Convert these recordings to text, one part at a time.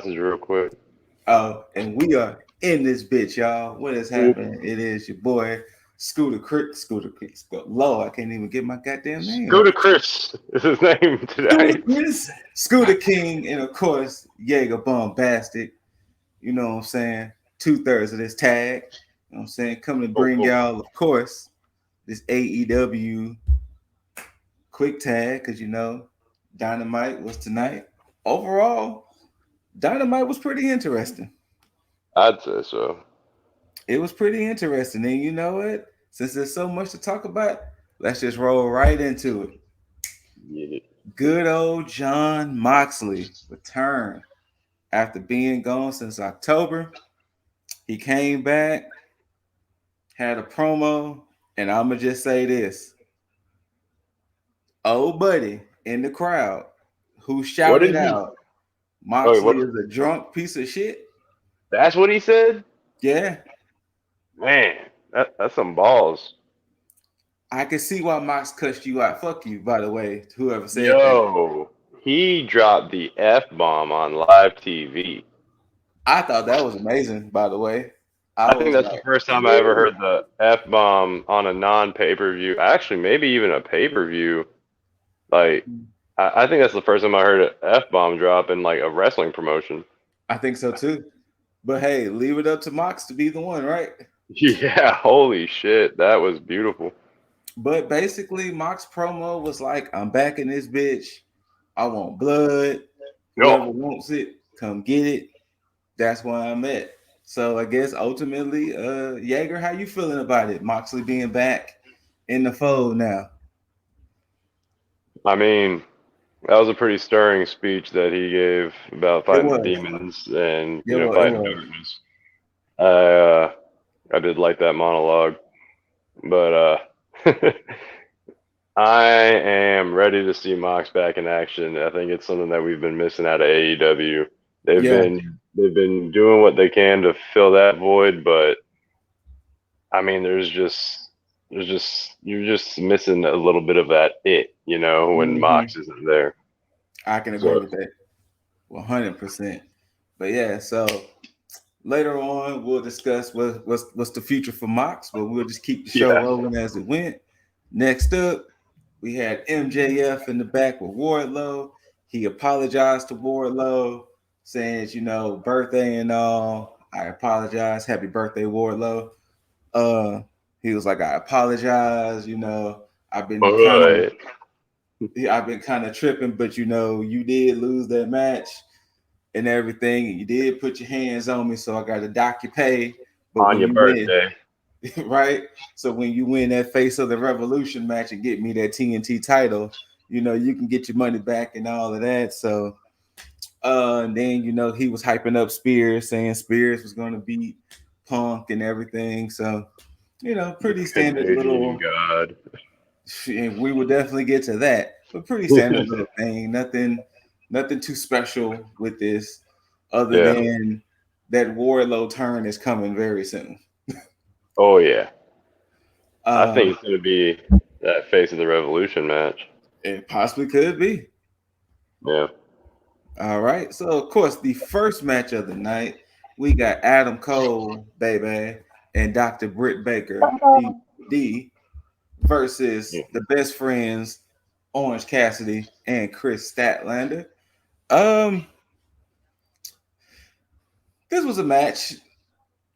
message real quick. Oh, and we are in this bitch, y'all. What is happening? It is your boy Scooter Chris. Lord, I can't even get my goddamn name. Scooter Chris is his name today. Scooter King, and of course, Yeager Bombastic. You know what I'm saying? 2/3 of this tag. You know what I'm saying? Coming to bring y'all, of course, this AEW quick tag, because you know, Dynamite was tonight. Overall, Dynamite was pretty interesting. I'd say so. It was pretty interesting. And you know what? Since there's so much to talk about, let's just roll right into it. Yeah. Good old Jon Moxley returned after being gone since October. He came back, had a promo, and I'm going to just say this. Old buddy in the crowd who shouted out, Moxley is a drunk piece of shit. That's what he said? Yeah. Man, that's some balls. I can see why Mox cussed you out. Fuck you, by the way, whoever said that. Yo, he dropped the F-bomb on live TV. I thought that was amazing, by the way. I think that's the first time I ever heard the F-bomb on a non-pay-per-view. Actually, maybe even a pay-per-view. Like, I think that's the first time I heard an F-bomb drop in, like, a wrestling promotion. I think so, too. But, hey, leave it up to Mox to be the one, right? Yeah, holy shit. That was beautiful. But basically, Mox promo was like, I'm back in this bitch. I want blood. Whoever wants it, come get it. That's where I'm at. So I guess ultimately, Yeager, how you feeling about it? Moxley being back in the fold now. I mean, that was a pretty stirring speech that he gave about fighting the demons and fighting darkness. I did like that monologue, but I am ready to see Mox back in action. I think it's something that we've been missing out of AEW. They've been doing what they can to fill that void, but I mean, you're just missing a little bit of that when Mox isn't there. I can agree with that 100%. But yeah, so later on we'll discuss what's the future for Mox, but we'll just keep the show rolling as it went. Next up, we had MJF in the back with Wardlow. He apologized to Wardlow, saying, birthday and all. I apologize. Happy birthday, Wardlow. He was like, I apologize. I've been kind of tripping, but you did lose that match and everything, and you did put your hands on me, so I got to dock your pay. But on your birthday. Right? So when you win that Face of the Revolution match and get me that TNT title, you can get your money back and all of that. So and then he was hyping up Spears, saying Spears was going to beat Punk and everything. So pretty standard little God. And we will definitely get to that, but pretty standard little thing. Nothing too special with this, other than that Wardlow turn is coming very soon. Oh yeah, I think it's going to be that Face of the Revolution match. It possibly could be. Yeah. All right. So of course, the first match of the night, we got Adam Cole, baby, and Dr. Britt Baker, D, versus the best friends, Orange Cassidy and Chris Statlander. This was a match.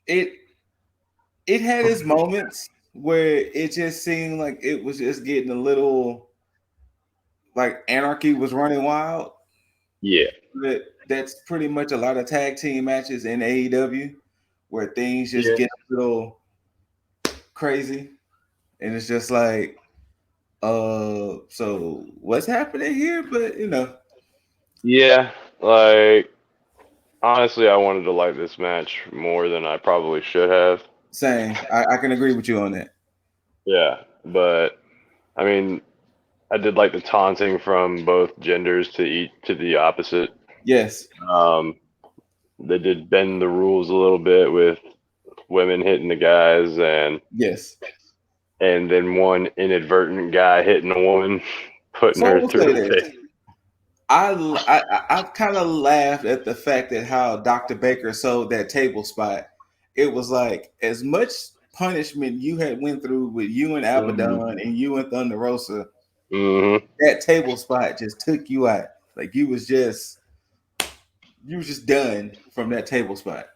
It had its moments where it just seemed like it was just getting a little like anarchy was running wild. Yeah. But that's pretty much a lot of tag team matches in AEW where things just get a little crazy. And it's just like, so what's happening here? But Yeah, like honestly, I wanted to like this match more than I probably should have. Same. I can agree with you on that. Yeah, but I mean, I did like the taunting from both genders to the opposite. Yes. They did bend the rules a little bit with women hitting the guys and then one inadvertent guy hitting a woman, putting her through the tape. I kind of laughed at the fact that how Dr. Baker sold that table spot. It was like as much punishment you had went through with you and Abaddon and you and Thunder Rosa, that table spot just took you out. Like you was just done from that table spot.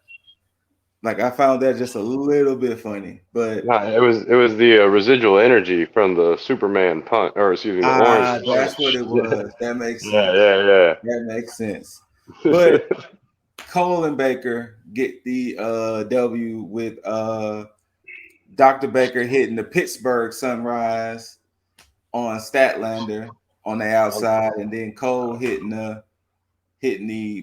Like I found that just a little bit funny, but it was the residual energy from the Superman punch, or excuse me, the orange punch. That's what it was. That makes sense. Yeah. That makes sense. But Cole and Baker get the W with Dr. Baker hitting the Pittsburgh Sunrise on Statlander on the outside, and then Cole hitting the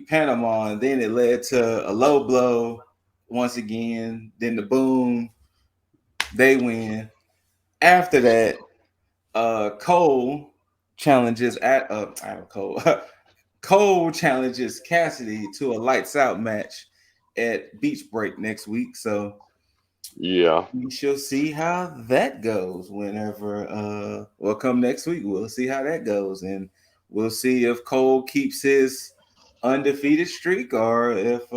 Panama, and then it led to a low blow once again. Then the boom, they win. After that, Cole challenges Cole challenges Cassidy to a lights out match at Beach Break next week. So yeah, we shall see how that goes whenever come next week. We'll see how that goes, and we'll see if Cole keeps his undefeated streak or if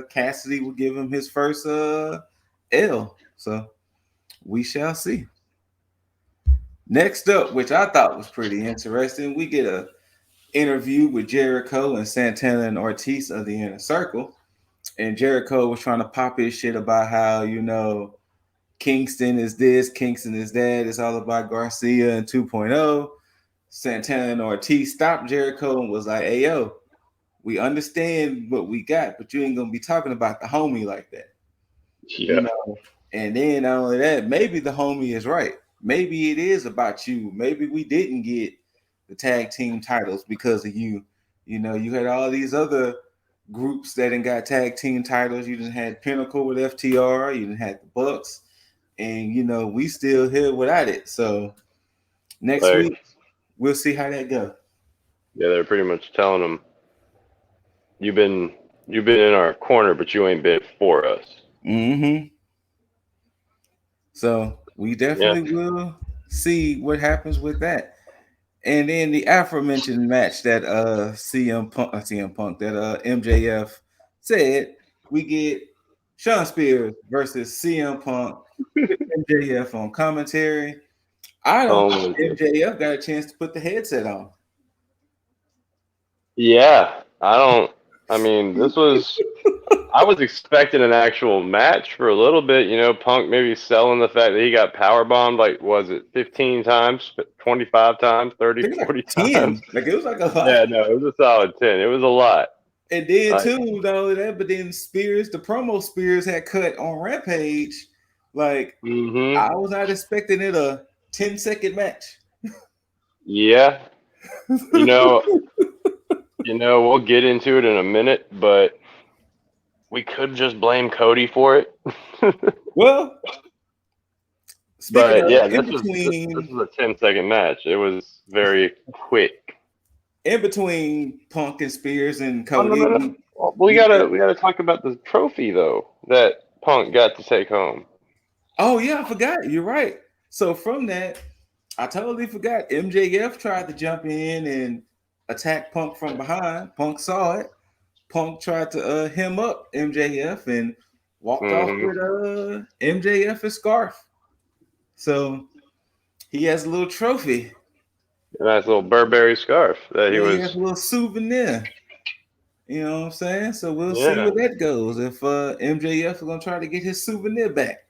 Cassidy will give him his first L. So we shall see. Next up, which I thought was pretty interesting, we get a interview with Jericho and Santana and Ortiz of the Inner Circle. And Jericho was trying to pop his shit about how, Kingston is this, Kingston is that. It's all about Garcia and 2.0. Santana and Ortiz stopped Jericho and was like, hey, yo, we understand what we got, but you ain't going to be talking about the homie like that. Yeah. And then not only that, maybe the homie is right. Maybe it is about you. Maybe we didn't get the tag team titles because of you. You had all these other groups that didn't got tag team titles. You didn't had Pinnacle with FTR. You didn't had the Bucks. And, we still here without it. So next week, we'll see how that goes. Yeah, they're pretty much telling them, you've been in our corner, but you ain't been for us. Mm-hmm. So we definitely will see what happens with that. And then the aforementioned match that CM Punk that MJF said, we get Sean Spears versus CM Punk with MJF on commentary. I don't think MJF got a chance to put the headset on. Yeah, this was I was expecting an actual match for a little bit, Punk maybe selling the fact that he got powerbombed, like, was it 15 times, 25 times, 30, 40 times? Like, it was like a lot. Yeah, no, it was a solid 10. It was a lot. And then, too, though, but then Spears, the promo Spears had cut on Rampage. Like, I was not expecting it a 10-second match. Yeah. We'll get into it in a minute, but we could just blame Cody for it. Well, but yeah, this was a 10-second match. It was very quick. In between Punk and Spears and Cody, we gotta talk about the trophy though that Punk got to take home. Oh yeah, I forgot. You're right. So from that, I totally forgot. MJF tried to jump in and attack Punk from behind. Punk saw it. Punk tried to hem up MJF and walked off with MJF's scarf. So he has a little trophy. A nice little Burberry scarf that he has a little souvenir. You know what I'm saying? So we'll see where that goes. If MJF is gonna try to get his souvenir back.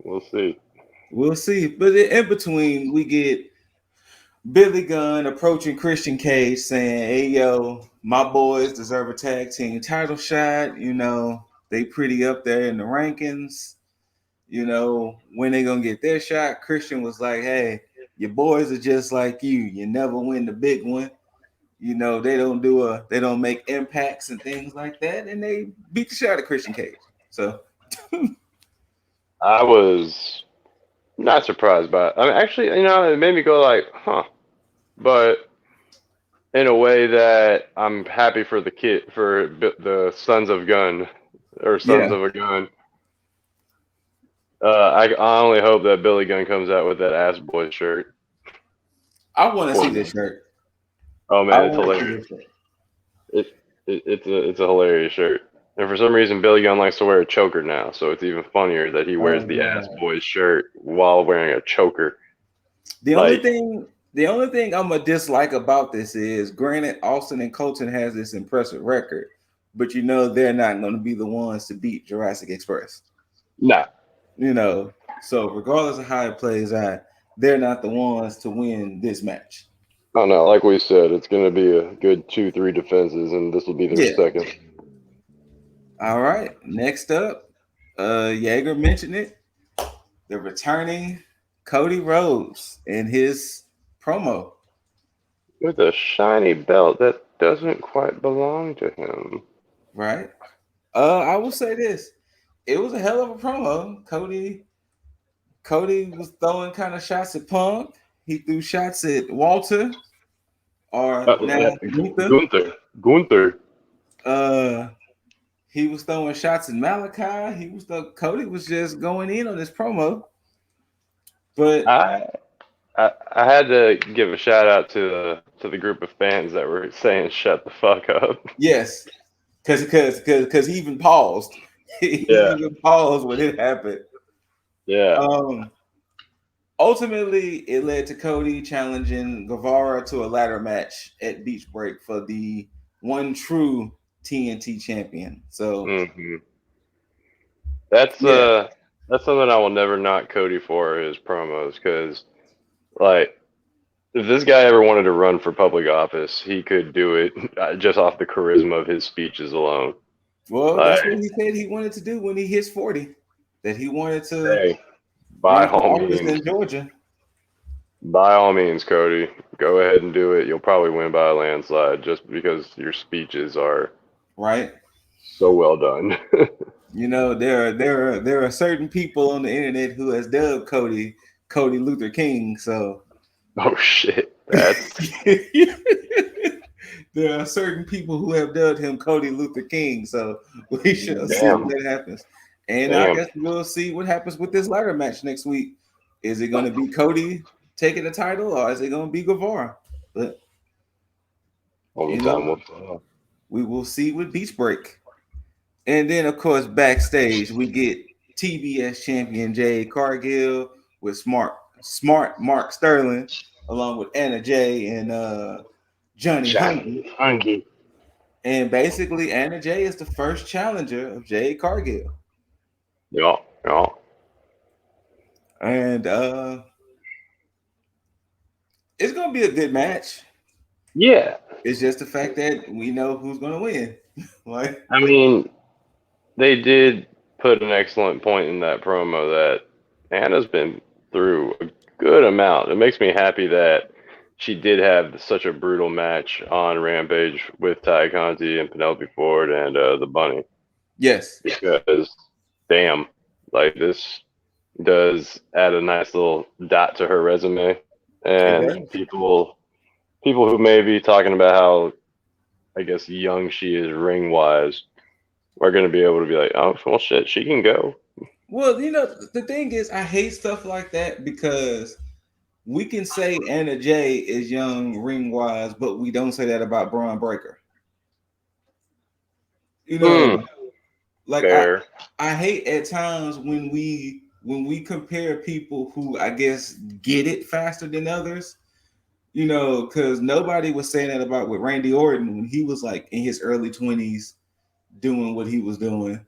We'll see. We'll see. But in between, we get Billy Gunn approaching Christian Cage saying, hey, yo, my boys deserve a tag team title shot. They pretty up there in the rankings. When they going to get their shot? Christian was like, hey, your boys are just like you. You never win the big one. They don't make impacts and things like that. And they beat the shit out of Christian Cage. So I was not surprised by it. I mean, actually, it made me go like, huh. But in a way that I'm happy for the Sons of Gun or Sons of a Gun. I only hope that Billy Gunn comes out with that Ass Boy shirt. I want to see this shirt. Oh man, it's hilarious. It's a hilarious shirt. And for some reason, Billy Gunn likes to wear a choker now, so it's even funnier that he wears the Ass Boys shirt while wearing a choker. The only thing I'm gonna dislike about this is, granted, Austin and Colton has this impressive record, but they're not going to be the ones to beat Jurassic Express. Nah. So regardless of how it plays out, they're not the ones to win this match. Oh no, like we said, it's going to be a good 2-3 defenses, and this will be their second. All right, next up, Yeager mentioned it, the returning Cody Rose in his promo. With a shiny belt that doesn't quite belong to him. Right. I will say this. It was a hell of a promo. Cody was throwing kind of shots at Punk. He threw shots at Walter. Gunther. He was throwing shots at Malachi. Cody was just going in on this promo. But I had to give a shout out to the group of fans that were saying "shut the fuck up." Yes, because he even paused. He even paused when it happened. Yeah. Ultimately, it led to Cody challenging Guevara to a ladder match at Beach Break for the one true TNT champion. So that's something I will never knock Cody for, his promos, because like, if this guy ever wanted to run for public office, he could do it just off the charisma of his speeches alone. Well, that's what he said he wanted to do when he hits 40. That he wanted to by run for all office means, in Georgia. By all means, Cody, go ahead and do it. You'll probably win by a landslide just because your speeches are so well done. There are certain people on the internet who has dubbed Cody Luther King. So, oh shit, that's there are certain people who have dubbed him Cody Luther King. So we shall see what happens. And I guess we'll see what happens with this ladder match next week. Is it going to be Cody taking the title, or is it going to be Guevara? But we will see with Beach Break. And then, of course, backstage, we get TBS champion Jade Cargill with smart Mark Sterling, along with Anna Jay and Johnny Hungy. And basically, Anna Jay is the first challenger of Jade Cargill. Yeah. And it's going to be a good match. Yeah. It's just the fact that we know who's going to win. I mean, they did put an excellent point in that promo that Anna's been through a good amount. It makes me happy that she did have such a brutal match on Rampage with Ty Conti and Penelope Ford and the Bunny. Yes. Because, damn, like, this does add a nice little dot to her resume. And people who may be talking about how, I guess, young she is ring-wise are going to be able to be like, oh, well, shit, she can go. Well, the thing is, I hate stuff like that because we can say Anna Jay is young ring-wise, but we don't say that about Braun Breaker. I hate at times when we compare people who, I guess, get it faster than others. Because nobody was saying that about with Randy Orton when he was like in his early 20s doing what he was doing.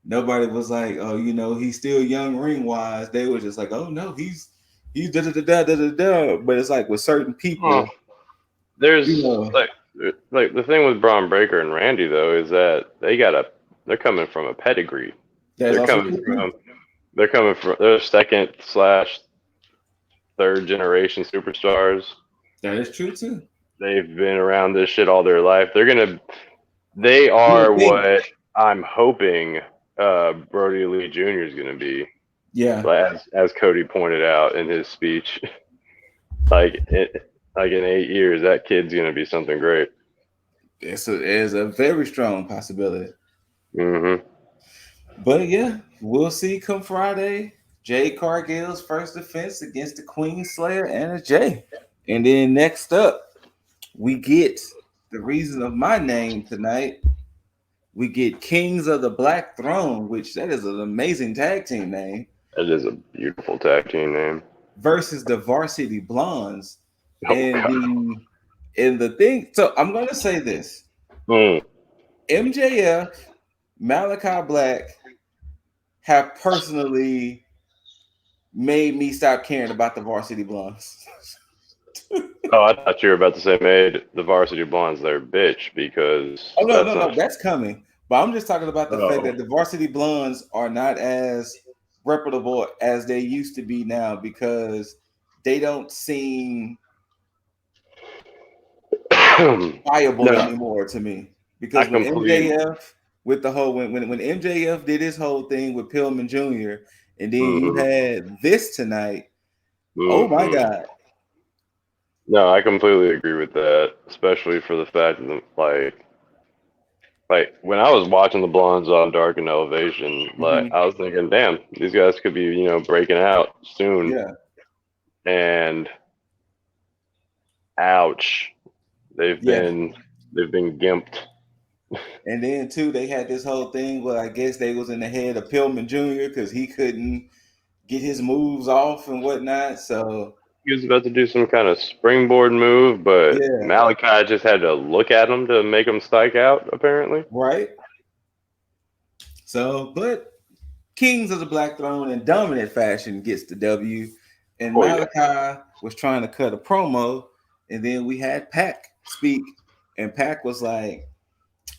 Nobody was like, oh, he's still young ring wise. They were just like, oh no, he's da da da da da da. But it's like with certain people, there's like the thing with Braun Breaker and Randy though is that they're coming from a pedigree. They're second/third generation superstars. That is true too. They've been around this shit all their life. They are what I'm hoping Brody Lee Jr. is going to be. Yeah. As Cody pointed out in his speech, like in 8 years, that kid's going to be something great. It's a very strong possibility. Mm-hmm. But yeah, we'll see come Friday. Jade Cargill's first defense against the Queen Slayer, Anna Jay. And then next up, we get the reason of my name tonight. We get Kings of the Black Throne, which that is an amazing tag team name. That is a beautiful tag team name. Versus the Varsity Blondes. Oh, and the thing, so I'm gonna say this. MJF, Malachi Black have personally made me stop caring about the Varsity Blondes. Oh, I thought you were about to say made the Varsity Blondes their bitch because no, that's coming. But I'm just talking about the fact that the Varsity Blondes are not as reputable as they used to be now because they don't seem viable anymore to me. Because when MJF with the whole when MJF did his whole thing with Pillman Jr. and then you had this tonight, oh my God. No, I completely agree with that, especially for the fact that like when I was watching the Blondes on Dark and Elevation, like I was thinking, damn, these guys could be, breaking out soon. Yeah. And ouch. They've been gimped. And then too, they had this whole thing where I guess they was in the head of Pillman Jr. because he couldn't get his moves off and whatnot. So he was about to do some kind of springboard move, but Malachi just had to look at him to make him strike out, apparently. Right. So, but Kings of the Black Throne in dominant fashion gets the W. And Malachi was trying to cut a promo. And then we had Pac speak. And Pac was like,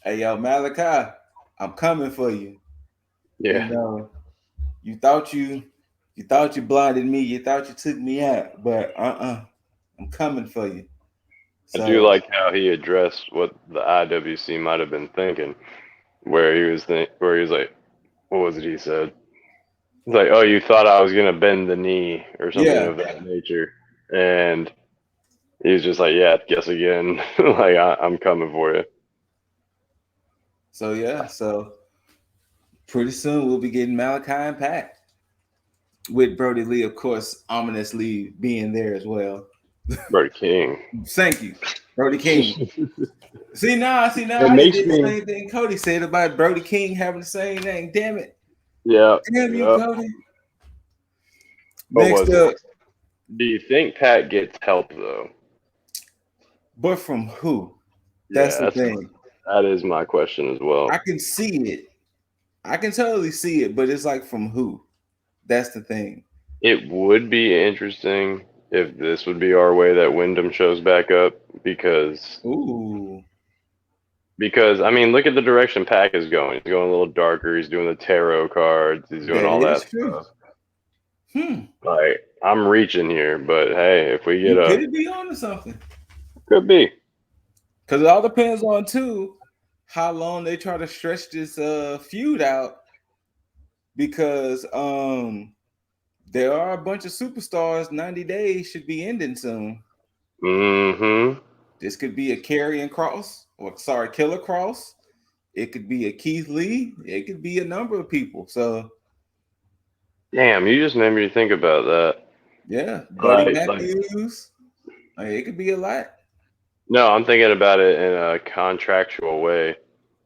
hey, yo, Malachi, I'm coming for you. Yeah. You thought you blinded me. You thought you took me out. But I'm coming for you. So, I do like how he addressed what the IWC might have been thinking, where he was like, what was it he said? It's like, oh, you thought I was gonna bend the knee or something of that nature, and he was just like, yeah, guess again, like I'm coming for you. So pretty soon we'll be getting Malachi and Pac with Brody Lee, of course, ominously being there as well. Brody King. Thank you, Brody King. See now, I did the same thing Cody said about Brody King having the same name. Damn it. Yeah. Damn you, Cody. Next up. Do you think Pat gets help though? But from who? That's the thing. That is my question as well. I can see it. I can totally see it, but it's like from who? That's the thing. It would be interesting if this would be our way that Wyndham shows back up because I mean, look at the direction Pac is going. He's going a little darker. He's doing the tarot cards. He's doing all that stuff. Like I'm reaching here, but hey, if we get could be onto something. Could be. Because it all depends on too how long they try to stretch this feud out. Because there are a bunch of superstars. 90 days should be ending soon. This could be a Killer Cross. It could be a Keith Lee. It could be a number of people. So, damn, you just made me think about that. Yeah, Buddy Matthews. It could be a lot. No, I'm thinking about it in a contractual way.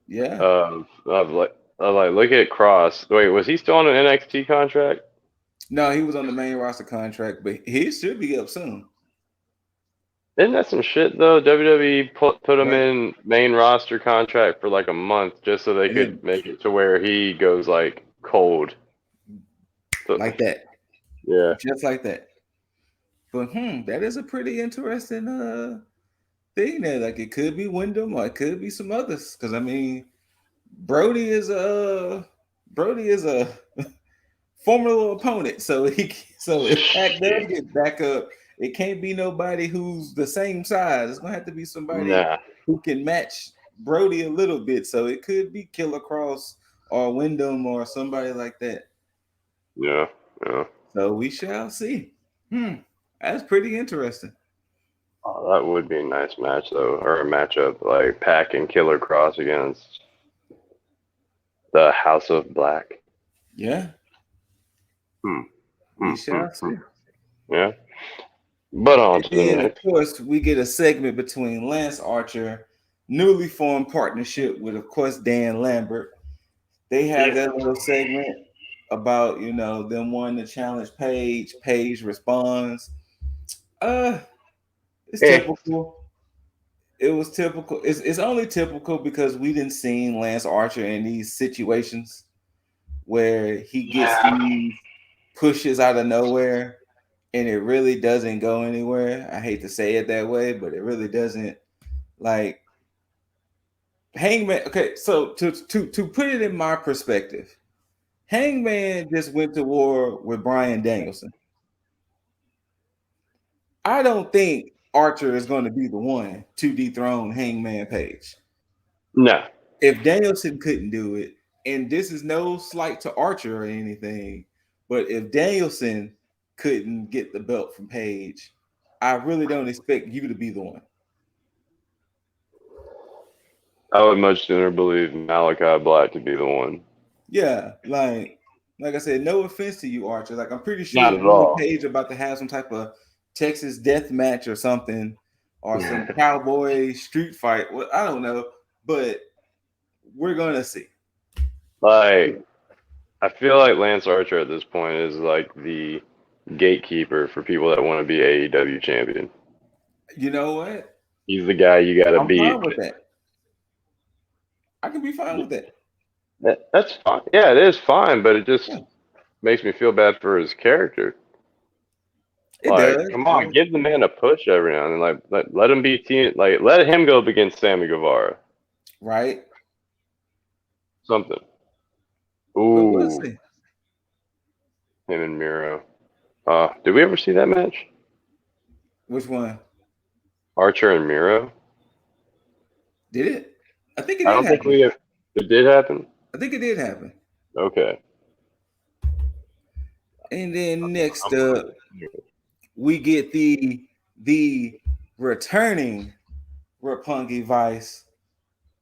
Yeah. Of like, look at Cross. Wait, was he still on an NXT contract? No, he was on the main roster contract, but he should be up soon. Isn't that some shit though? WWE put him in main roster contract for like a month just so they could make it to where he goes like cold. Like that. Yeah. Just like that. But that is a pretty interesting thing there. Like it could be Wyndham or it could be some others. Because I mean, Brody is a formidable opponent. So if Pac does get back up, it can't be nobody who's the same size. It's gonna have to be somebody who can match Brody a little bit. So it could be Killer Cross or Wyndham or somebody like that. Yeah. So we shall see. That's pretty interesting. Oh, that would be a nice match though, or a matchup like Pac and Killer Cross against the House of Black. Yeah. We shall see. Yeah. But on to the And next. of course, we get a segment between Lance Archer, newly formed partnership with, of course, Dan Lambert. They have that little segment about, you know, them wanting to challenge Paige. Paige responds. It's typical. It was typical. It's only typical because we didn't see Lance Archer in these situations where he gets these pushes out of nowhere and it really doesn't go anywhere. I hate to say it that way, but it really doesn't. Like Hangman. Okay, so to put it in my perspective, Hangman just went to war with Bryan Danielson. I don't think Archer is going to be the one to dethrone Hangman Page. No. If Danielson couldn't do it, and this is no slight to Archer or anything, but if Danielson couldn't get the belt from Page, I really don't expect you to be the one. I would much sooner believe Malachi Black to be the one. Yeah, like I said, no offense to you, Archer. Like I'm pretty sure Not at all. Page about to have some type of Texas death match or something, or some cowboy street fight. Well, I don't know, but we're gonna see. Like, I feel like Lance Archer at this point is like the gatekeeper for people that want to be AEW champion. You know what? He's the guy you got to I'm beat. fine with that. I can be fine with that. That's fine. Yeah, it is fine, but it just makes me feel bad for his character. It like, does. come on, give the man a push every now and then. Like, let him be let him go up against Sammy Guevara. Right. Something. But we'll Ooh. see. Him and Miro. Did we ever see that match? Which one? Archer and Miro. Did it? I think it did I don't happen. think it did happen. I think it did happen. Okay. And then next up, we get the returning Roppongi Vice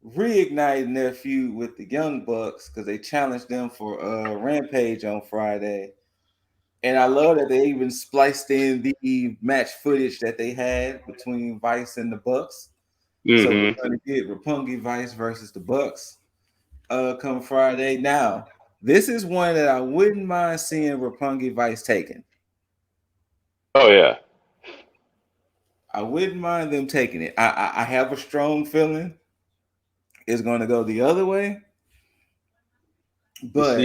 reigniting their feud with the Young Bucks because they challenged them for Rampage on Friday. And I love that they even spliced in the match footage that they had between Vice and the Bucks. Mm-hmm. So we're going to get Roppongi Vice versus the Bucks come Friday. Now, this is one that I wouldn't mind seeing Roppongi Vice taking. Oh yeah. I wouldn't mind them taking it. I have a strong feeling it's going to go the other way, but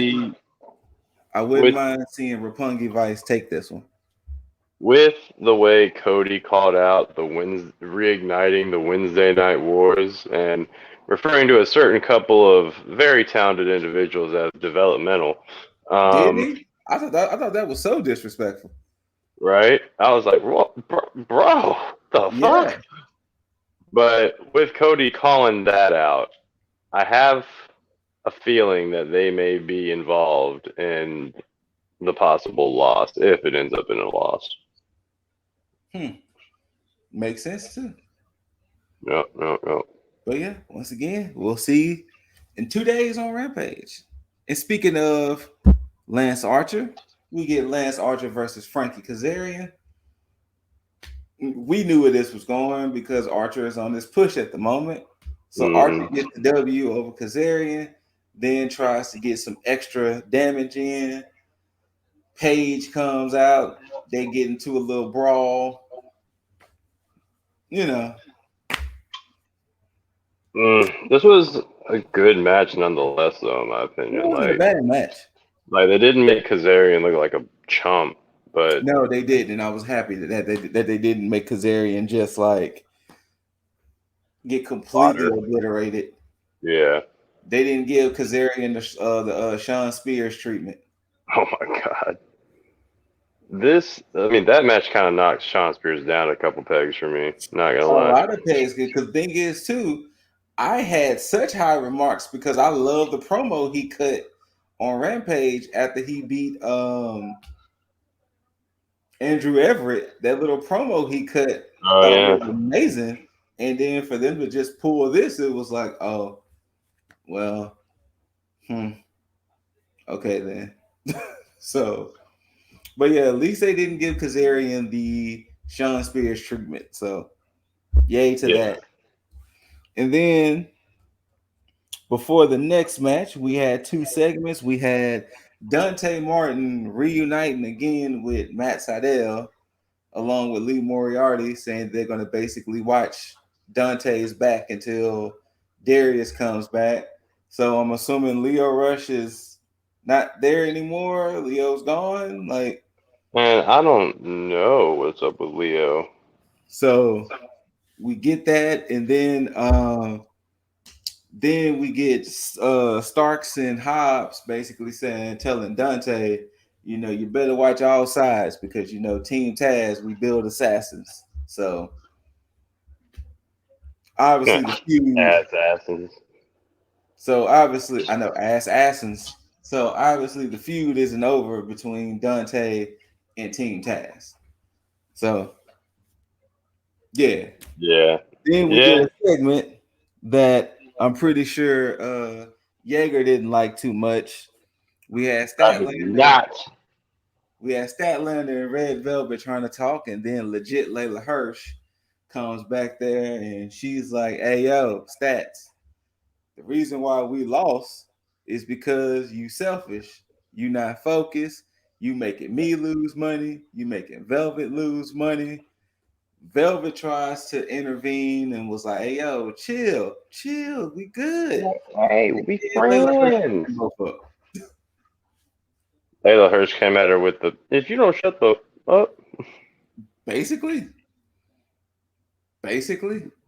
I wouldn't mind seeing Roppongi Vice take this one. With the way Cody called out reigniting the Wednesday Night Wars and referring to a certain couple of very talented individuals as developmental. Did he? I thought that was so disrespectful. Right? I was like, bro, the fuck? But with Cody calling that out, I have a feeling that they may be involved in the possible loss if it ends up in a loss. Makes sense too. Yep. But yeah, once again, we'll see in 2 days on Rampage. And speaking of Lance Archer, we get Lance Archer versus Frankie Kazarian. We knew where this was going because Archer is on this push at the moment. So Archer gets the W over Kazarian, then tries to get some extra damage in. Paige comes out. They get into a little brawl. You know. This was a good match nonetheless, though, in my opinion. It wasn't a bad match. Like, they didn't make Kazarian look like a chump, but... No, they didn't, and I was happy that they didn't make Kazarian just, like, get completely obliterated. Yeah. They didn't give Kazarian the Sean Spears treatment. Oh, my God. That match kind of knocked Sean Spears down a couple pegs for me. Not gonna lie. A lot of pegs, because the thing is too, I had such high remarks because I love the promo he cut on Rampage after he beat Andrew Everett. That little promo he cut was amazing. And then for them to just pull this, it was like, oh, well, okay then. So, but yeah, at least they didn't give Kazarian the Sean Spears treatment. So, yay to that. And then before the next match, we had two segments. We had Dante Martin reuniting again with Matt Sydal, along with Lee Moriarty, saying they're going to basically watch Dante's back until Darius comes back. So I'm assuming Leo Rush is not there anymore. Leo's gone. Like, man, I don't know what's up with Leo. So we get that, and then we get Starks and Hobbs basically telling Dante, you better watch all sides because Team Taz, we build assassins. So obviously the feud. Assassins. So obviously I know assassins. So obviously the feud isn't over between Dante and Team Taz. So yeah. Yeah. Then we get a segment that I'm pretty sure Yeager didn't like too much. We had Statlander. We had Statlander and Red Velvet trying to talk, and then legit Layla Hirsch comes back there and she's like, "Hey yo, Stats, the reason why we lost is because you selfish. You not focused. You making me lose money. You making Velvet lose money." Velvet tries to intervene and was like, "Hey, yo, chill, we good. Hey, we friends." Layla Hirsch came at her with the, "If you don't shut the up." Basically.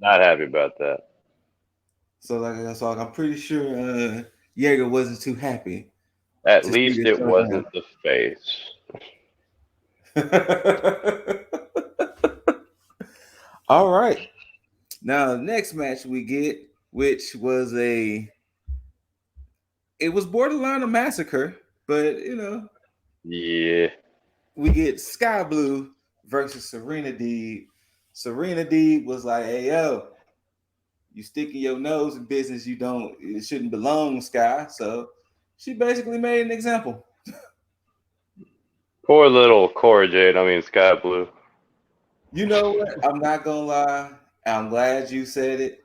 Not happy about that. So I'm pretty sure Yeager wasn't too happy. At least it wasn't the face. All right. Now the next match we get, which was it was borderline a massacre, but Yeah. We get Sky Blue versus Serena Deeb. Serena Deeb was like, "Hey yo, you sticking your nose in business it shouldn't belong, Sky." So she basically made an example. Poor little Sky Blue. You know what? I'm not gonna lie. I'm glad you said it.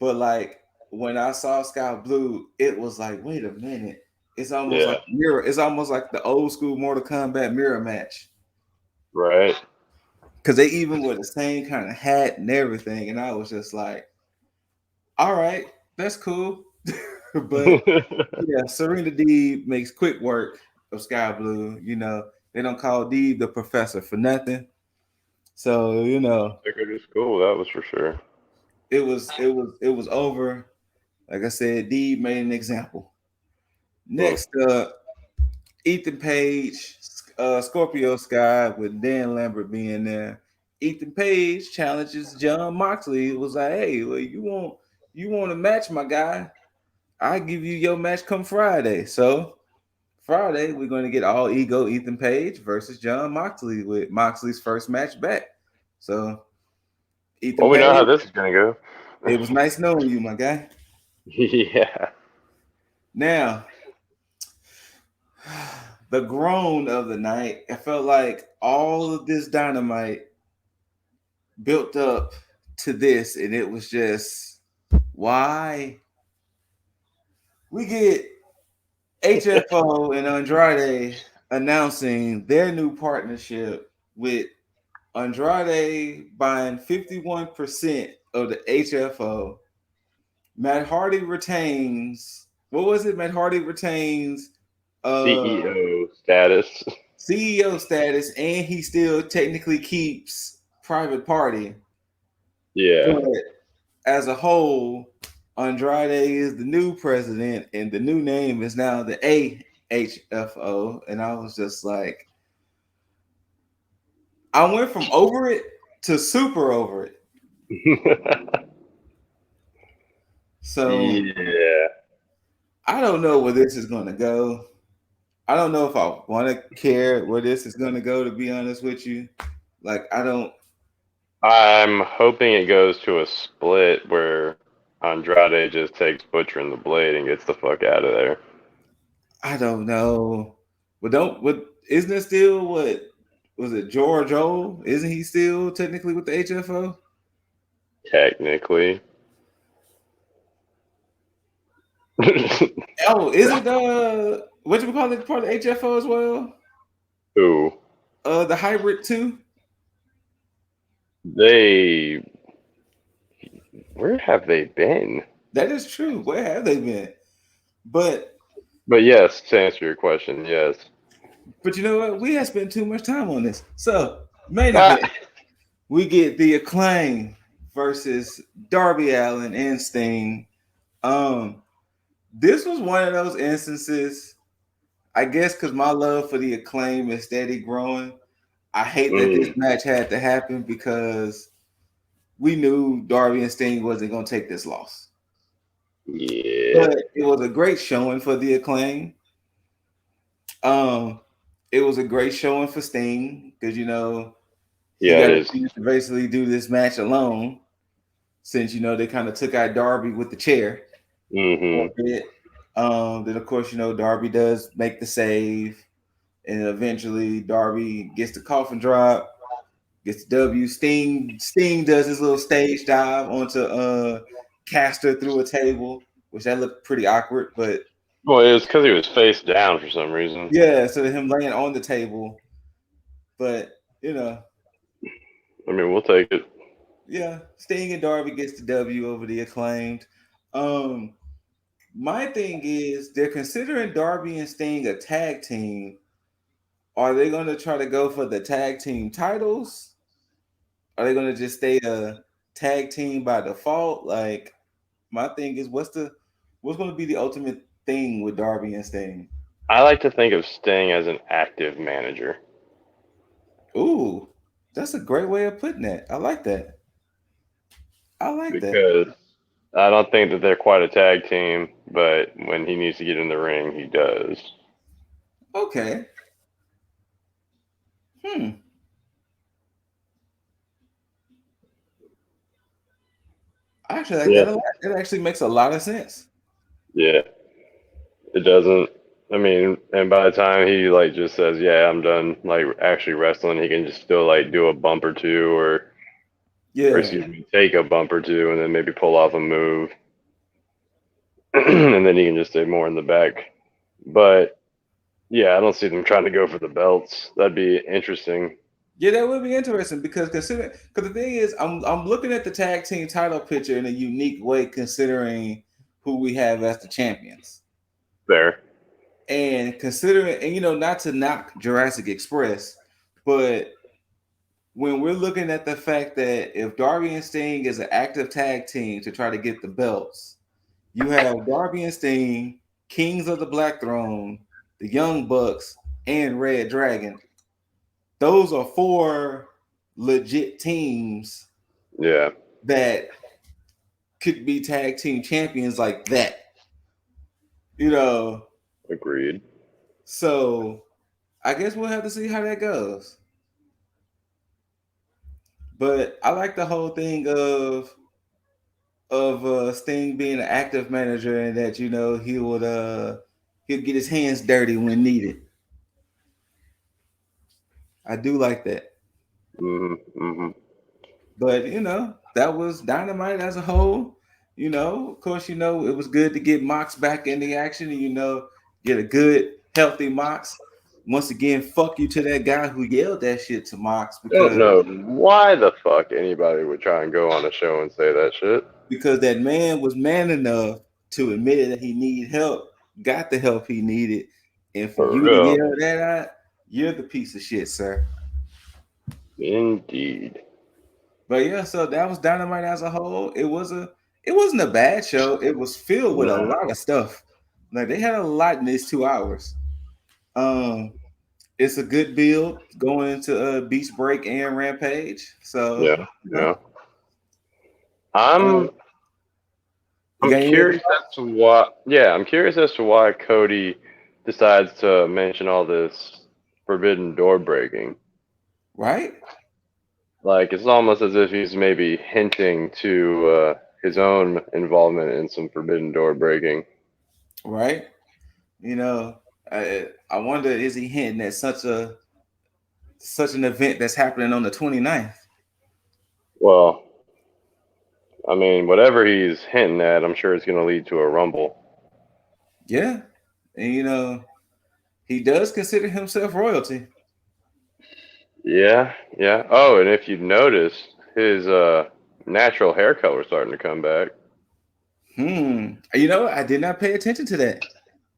But like when I saw Sky Blue, it was like, wait a minute. It's almost like mirror. It's almost like the old school Mortal Kombat mirror match. Right. Because they even wore the same kind of hat and everything. And I was just like, all right, that's cool. But yeah, Serena Deeb makes quick work of Sky Blue. They don't call Deeb the professor for nothing. So took her to school, that was for sure. It was over. Like I said, Deeb made an example. Next up, Ethan Page, Scorpio Sky with Dan Lambert being there. Ethan Page challenges John Moxley. It was like, "Hey, well, you want to match, my guy? I give you your match come Friday." So Friday, we're going to get all ego Ethan Page versus John Moxley with Moxley's first match back. So Ethan we Page, know how this is going to go. It was nice knowing you, my guy. Yeah. Now, the groan of the night, I felt like all of this Dynamite built up to this, and it was just, why? We get HFO and Andrade announcing their new partnership, with Andrade buying 51% of the HFO. Matt Hardy retains, what was it? Matt Hardy retains CEO status. CEO status, and he still technically keeps Private Party. Yeah. But as a whole, Andrade is the new president, and the new name is now the AHFO. And I was just like, I went from over it to super over it. So yeah, I don't know where this is going to go. I don't know if I want to care where this is going to go, to be honest with you. Like, I'm hoping it goes to a split where Andrade just takes Butcher and the Blade and gets the fuck out of there. I don't know. But isn't it still was it George O? Isn't he still technically with the HFO? Technically. Oh, is it what you call it, part of HFO as well? Who? The hybrid too? Where have they been? That is true. Where have they been? But yes, to answer your question, yes. But you know what? We have spent too much time on this. So main event, we get the Acclaim versus Darby Allin and Sting. This was one of those instances, I guess, because my love for the Acclaim is steady growing. I hate that this match had to happen because we knew Darby and Sting wasn't going to take this loss. Yeah. But it was a great showing for the Acclaim. It was a great showing for Sting because, you know, he got a chance to basically do this match alone since, you know, they kind of took out Darby with the chair. Mm-hmm. Then, of course, you know, Darby does make the save. And eventually Darby gets the coffin drop, gets the W. Sting does his little stage dive onto Caster through a table, which that looked pretty awkward, but well, it was because he was face down for some reason. Yeah, so him laying on the table. But you know, I mean, we'll take it. Yeah, Sting and Darby gets the W over the Acclaimed. My thing is they're considering Darby and Sting a tag team. Are they going to try to go for the tag team titles? Are they going to just stay a tag team by default? Like, my thing is, what's going to be the ultimate thing with Darby and Sting? I like to think of Sting as an active manager. Ooh, that's a great way of putting that. I like that. Because I don't think that they're quite a tag team, but when he needs to get in the ring, he does. Okay. Actually, that actually makes a lot of sense. Yeah. It doesn't. I mean, and by the time he like just says, "Yeah, I'm done," like actually wrestling, he can just still like do a bump or two, or excuse me, take a bump or two, and then maybe pull off a move, and then he can just stay more in the back. But yeah, I don't see them trying to go for the belts. That'd be interesting. Yeah, that would be interesting because the thing is, I'm looking at the tag team title picture in a unique way, considering who we have as the champions. Fair. And considering, and you know, not to knock Jurassic Express, but when we're looking at the fact that if Darby and Sting is an active tag team to try to get the belts, you have Darby and Sting, Kings of the Black Throne, the Young Bucks, and Red Dragon. Those are 4 legit teams. Yeah. That could be tag team champions like that. You know. Agreed. So I guess we'll have to see how that goes. But I like the whole thing of Sting being an active manager and that, you know, he'll get his hands dirty when needed. I do like that. But you know, that was Dynamite as a whole. You know, of course, you know, it was good to get Mox back in the action and, you know, get a good, healthy Mox. Once again, fuck you to that guy who yelled that shit to Mox. Because I don't know why the fuck anybody would try and go on a show and say that shit. Because that man was man enough to admit that he needed help, got the help he needed, and for you to yell that out, you're the piece of shit, sir. Indeed. But yeah, so that was Dynamite as a whole. It wasn't a bad show. It was filled with a lot of stuff. Like they had a lot in these 2 hours. It's a good build going into Beast Break and Rampage. So yeah. I'm curious as to why. Yeah, I'm curious as to why Cody decides to mention all this forbidden door breaking. Right. Like it's almost as if he's maybe hinting to his own involvement in some forbidden door breaking. Right. You know, I wonder, is he hinting at such a such an event that's happening on the 29th? Well, I mean, whatever he's hinting at, I'm sure it's going to lead to a Rumble. Yeah, and he does consider himself royalty. Yeah. Oh, and if you've noticed, his natural hair color starting to come back. I did not pay attention to that.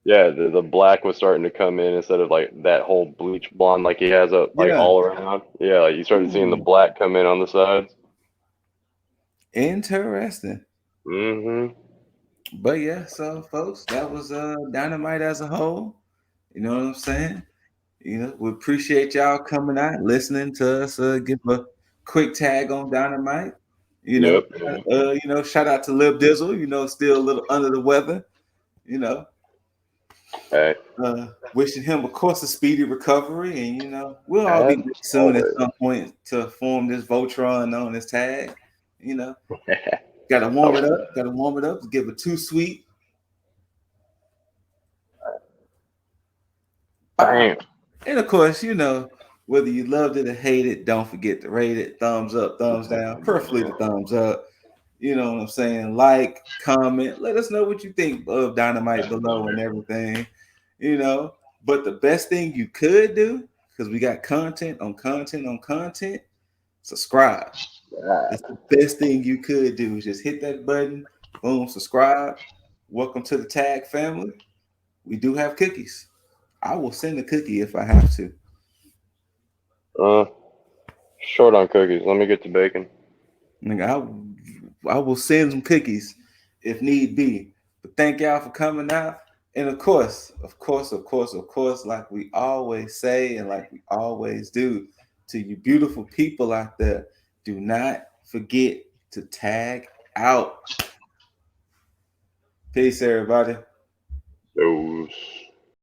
Yeah, the black was starting to come in instead of like that whole bleach blonde like he has all around. Yeah, like you started seeing the black come in on the sides. Interesting. Mm-hmm. But yeah, so folks, that was Dynamite as a whole. You know what I'm saying? We appreciate y'all coming out, listening to us give a quick tag on Dynamite. Yep. Shout out to Lil Dizzle, still a little under the weather, Hey. Wishing him, of course, a speedy recovery, and we'll all be soon at some point to form this Voltron on this tag. Gotta warm it up. To give it too sweet. Bam. And of course, whether you loved it or hate it, don't forget to rate it. Thumbs up, thumbs down, preferably the thumbs up. You know what I'm saying? Like, comment, let us know what you think of Dynamite below and everything. But the best thing you could do, because we got content on content, subscribe. That's the best thing you could do. Just hit that button, boom, subscribe. Welcome to the Tag family. We do have cookies. I will send a cookie if I have to. Short on cookies. Let me get the bacon. I will send some cookies if need be. But thank y'all for coming out. And of course, like we always say and like we always do, to you beautiful people out there, do not forget to tag out. Peace, everybody. Those.